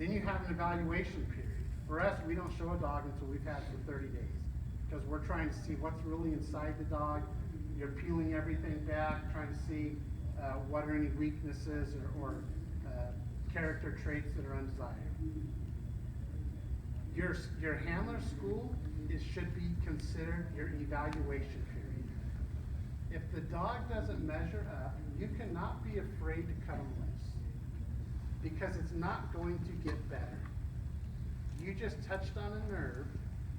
Then you have an evaluation period. For us, we don't show a dog until we've had it for 30 days. Because we're trying to see what's really inside the dog. You're peeling everything back, trying to see what are any weaknesses or character traits that are undesired. Your handler school should be considered your evaluation period. If the dog doesn't measure up, you cannot be afraid to cut them loose, because it's not going to get better. You just touched on a nerve,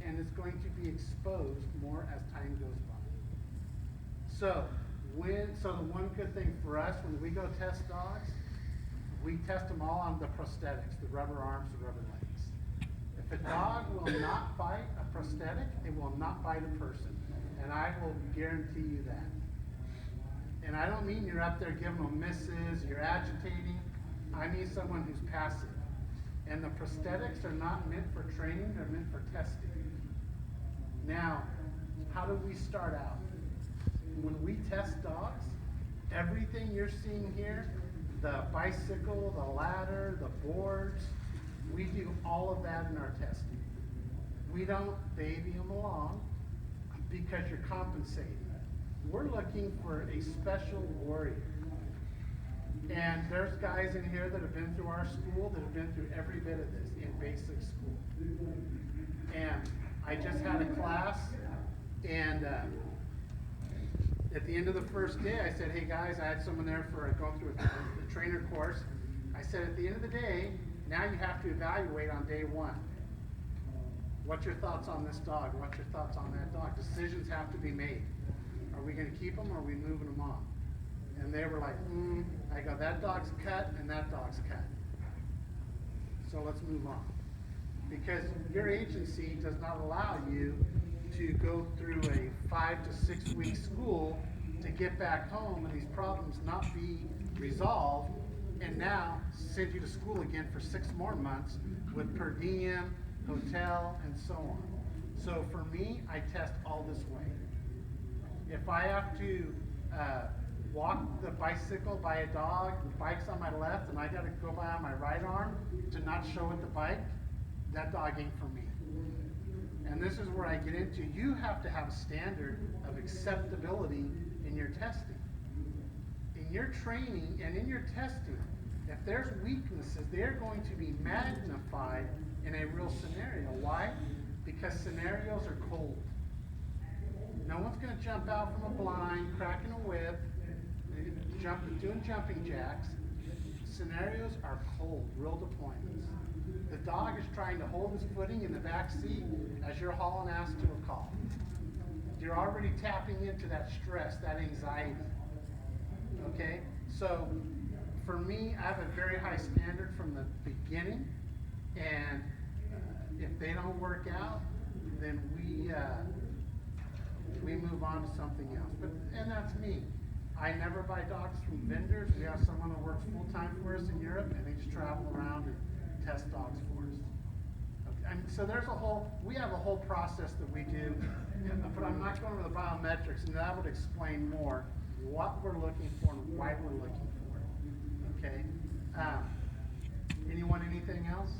and it's going to be exposed more as time goes by. So the one good thing for us when we go test dogs, we test them all on the prosthetics, the rubber arms, the rubber legs. If a dog will not bite a prosthetic, it will not bite a person. And I will guarantee you that. And I don't mean you're up there giving them misses, you're agitating. I mean someone who's passive. And the prosthetics are not meant for training, they're meant for testing. Now, how do we start out? When we test dogs, everything you're seeing here, the bicycle, the ladder, the boards, we do all of that in our testing. We don't baby them along because you're compensating. We're looking for a special warrior. And there's guys in here that have been through our school, that have been through every bit of this in basic school. And I just had a class, and at the end of the first day, I said, hey guys, I had someone there for going through the trainer course. I said, at the end of the day, now you have to evaluate on day one. What's your thoughts on this dog? What's your thoughts on that dog? Decisions have to be made. Are we going to keep them, or are we moving them on? And they were like, I go, that dog's cut and that dog's cut. So let's move on. Because your agency does not allow you to go through a 5 to 6 week school to get back home and these problems not be resolved, and now send you to school again for 6 more months with per diem, hotel, and so on. So for me, I test all this way. If I have to walk the bicycle by a dog, the bike's on my left, and I gotta go by on my right arm to not show it the bike, that dog ain't for me. And this is where I get into, you have to have a standard of acceptability in your testing. In your training and in your testing, if there's weaknesses, they're going to be magnified in a real scenario. Why? Because scenarios are cold. No one's going to jump out from a blind, cracking a whip, doing jumping jacks. Scenarios are cold, real deployments. The dog is trying to hold his footing in the back seat as you're hauling ass to a call. You're already tapping into that stress, that anxiety. Okay? So, for me, I have a very high standard from the beginning, and if they don't work out, then we move on to something else. And that's me. I never buy dogs from vendors. We have someone that works full-time for us in Europe, and they just travel around and test dogs for us. Okay. And so we have a whole process that we do, but I'm not going to the biometrics, and that would explain more what we're looking for and why we're looking for it. Okay? Anyone, anything else?